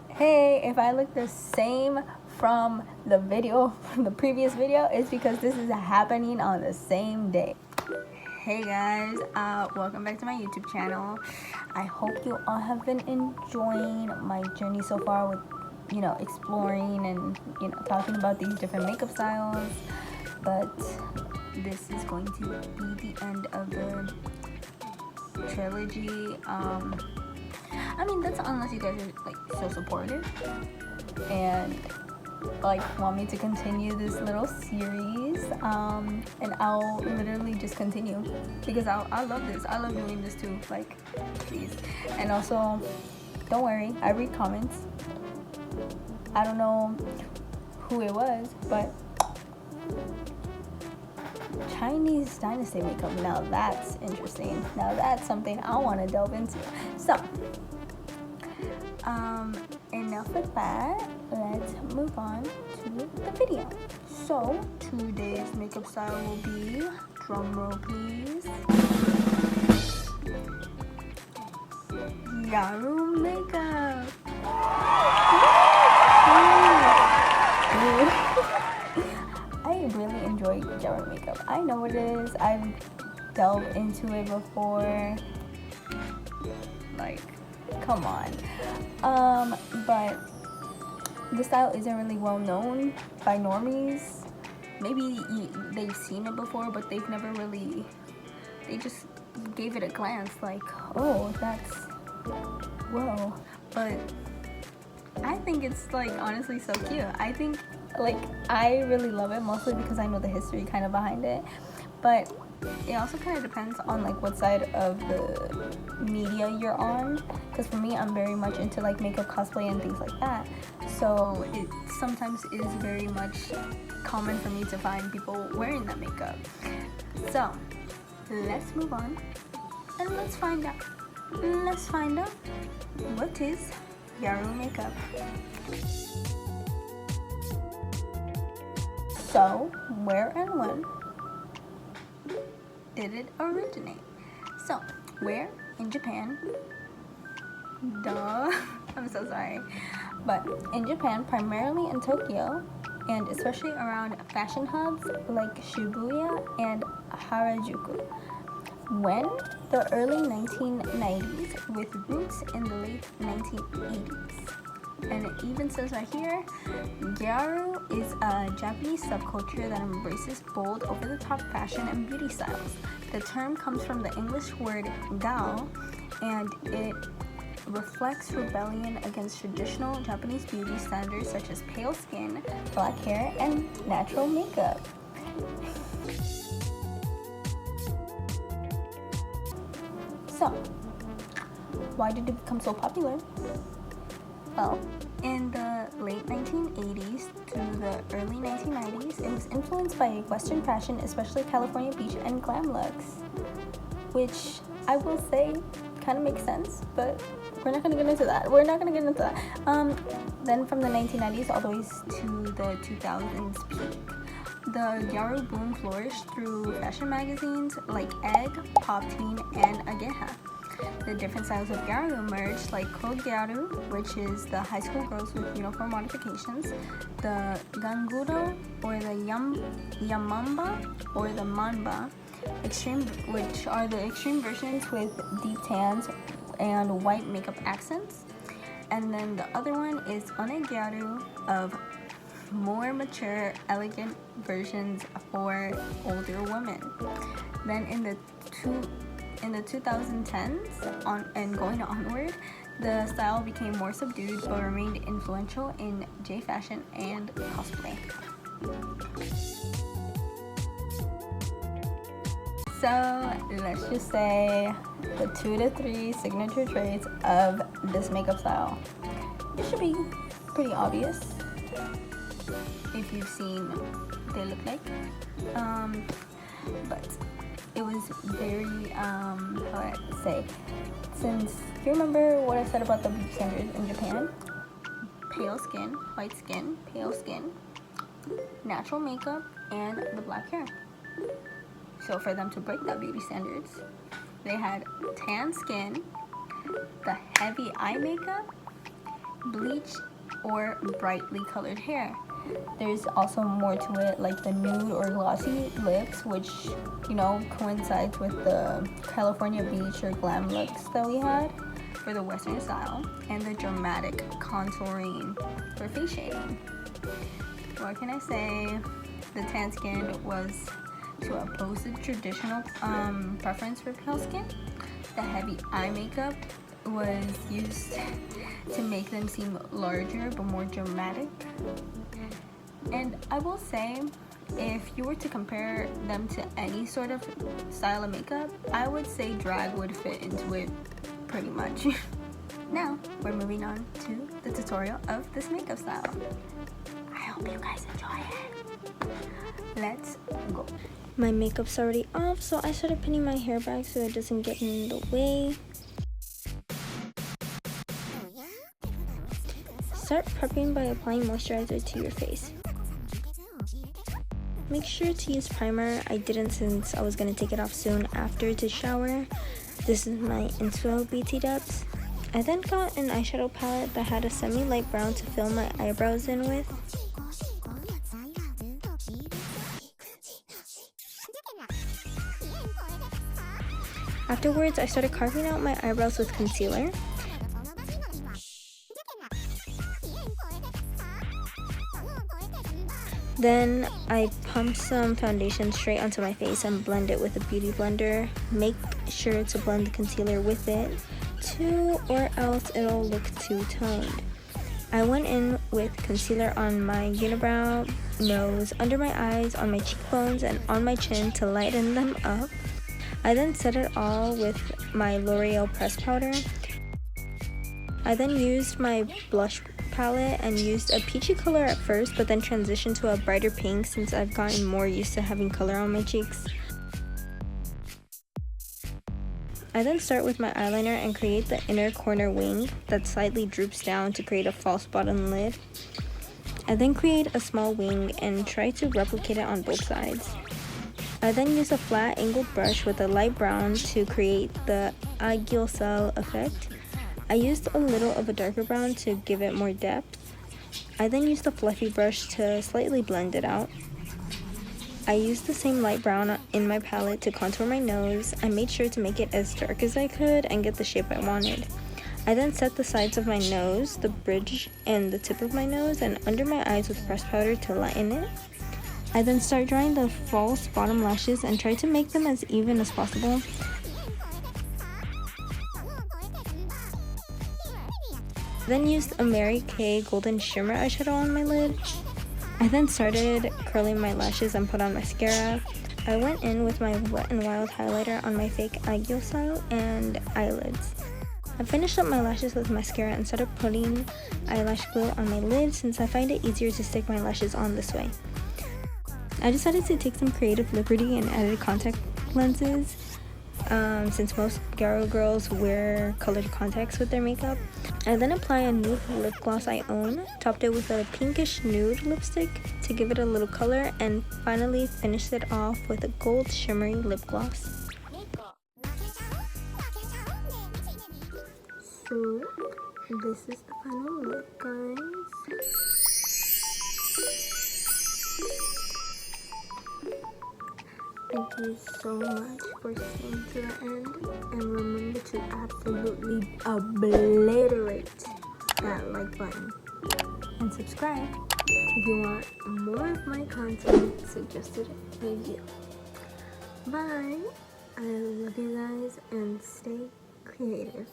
Hey, if I look the same from the previous video, it's because this is happening on the same day. Hey guys, welcome back to my YouTube channel. I hope you all have been enjoying my journey so far with, exploring and, talking about these different makeup styles. But this is going to be the end of the trilogy. That's unless you guys are like so supportive and like want me to continue this little series, and I'll literally just continue because I love this. I love doing this too. Like, please. And also, don't worry, I read comments. I don't know who it was, but Chinese dynasty makeup, now that's interesting. Now that's something I want to delve into. So enough with that, let's move on to the video. So today's makeup style will be, drum roll please, Gyaru makeup. I really enjoy Gyaru makeup. I know what it is. I've delved into it before. Like, come on. But the style isn't really well known by normies. Maybe they've seen it before, but they've never really, they just gave it a glance like, oh, that's, whoa. But I think it's like honestly so cute. I think like I really love it, mostly because I know the history kind of behind it, but it also kind of depends on like what side of the media you're on, because for me, I'm very much into like makeup, cosplay, and things like that. So it sometimes is very much common for me to find people wearing that makeup. So let's move on and let's find out what is Gyaru makeup. So where and when did it originate? So where? In Japan. Duh. I'm so sorry. But in Japan, primarily in Tokyo, and especially around fashion hubs like Shibuya and Harajuku. When? The early 1990s with roots in the late 1980s. And it even says right here, Gyaru is a Japanese subculture that embraces bold, over-the-top fashion and beauty styles. The term comes from the English word gao, and it reflects rebellion against traditional Japanese beauty standards such as pale skin, black hair, and natural makeup. So, why did it become so popular? Well, in the late 1980s to the early 1990s, it was influenced by Western fashion, especially California beach and glam looks, which I will say kind of makes sense, but we're not going to get into that. Then from the 1990s all the way to the 2000s peak, the Gyaru boom flourished through fashion magazines like Egg, Pop Teen, and Ageha. The different styles of Gyaru emerged, like Gyaru, which is the high school girls with uniform modifications, the Ganguro, or the Yamamba, or the Manba, which are the extreme versions with deep tans and white makeup accents. And then the other one is Gyaru, of more mature, elegant versions for older women. Then in the 2010s and going onward, the style became more subdued but remained influential in J fashion and cosplay. So let's just say the 2 to 3 signature traits of this makeup style. It should be pretty obvious if you've seen what they look like. But it was very, how do I say, since you remember what I said about the beauty standards in Japan, pale skin, white skin, pale skin, natural makeup, and the black hair. So for them to break that beauty standards, they had tan skin, the heavy eye makeup, bleach, or brightly colored hair. There's also more to it, like the nude or glossy lips, which, you know, coincides with the California beach or glam looks that we had for the Western style, and the dramatic contouring for face shading. What can I say? The tan skin was to oppose the traditional preference for pale skin. The heavy eye makeup was used to make them seem larger but more dramatic. And I will say, if you were to compare them to any sort of style of makeup, I would say drag would fit into it pretty much. Now, we're moving on to the tutorial of this makeup style. I hope you guys enjoy it. Let's go. My makeup's already off, so I started pinning my hair back so it doesn't get in the way. Start prepping by applying moisturizer to your face. Make sure to use primer. I didn't since I was going to take it off soon after to shower. This is my Inspo BT Dubs. I then got an eyeshadow palette that had a semi-light brown to fill my eyebrows in with. Afterwards, I started carving out my eyebrows with concealer. Then I pumped some foundation straight onto my face and blend it with a beauty blender. Make sure to blend the concealer with it too, or else it'll look two-toned. I went in with concealer on my unibrow, nose, under my eyes, on my cheekbones, and on my chin to lighten them up. I then set it all with my L'Oreal press powder. I then used my blush palette and used a peachy color at first, but then transitioned to a brighter pink since I've gotten more used to having color on my cheeks. I then start with my eyeliner and create the inner corner wing that slightly droops down to create a false bottom lid. I then create a small wing and try to replicate it on both sides. I then use a flat angled brush with a light brown to create the aiguille cell effect. I used a little of a darker brown to give it more depth. I then used a fluffy brush to slightly blend it out. I used the same light brown in my palette to contour my nose. I made sure to make it as dark as I could and get the shape I wanted. I then set the sides of my nose, the bridge, and the tip of my nose, and under my eyes with pressed powder to lighten it. I then start drawing the false bottom lashes and try to make them as even as possible. Then used a Mary Kay Golden Shimmer eyeshadow on my lid. I then started curling my lashes and put on mascara. I went in with my Wet n Wild highlighter on my fake aiguille style and eyelids. I finished up my lashes with mascara and started putting eyelash glue on my lid since I find it easier to stick my lashes on this way. I decided to take some creative liberty and added contact lenses since most Gyaru girls wear colored contacts with their makeup. I then apply a nude lip gloss I own, topped it with a pinkish nude lipstick to give it a little color, and finally finished it off with a gold shimmery lip gloss. So this is the final look, guys. Thank you so much for staying to the end, and remember to absolutely obliterate that like button and subscribe if you want more of my content suggested by you. Bye! I love you guys and stay creative.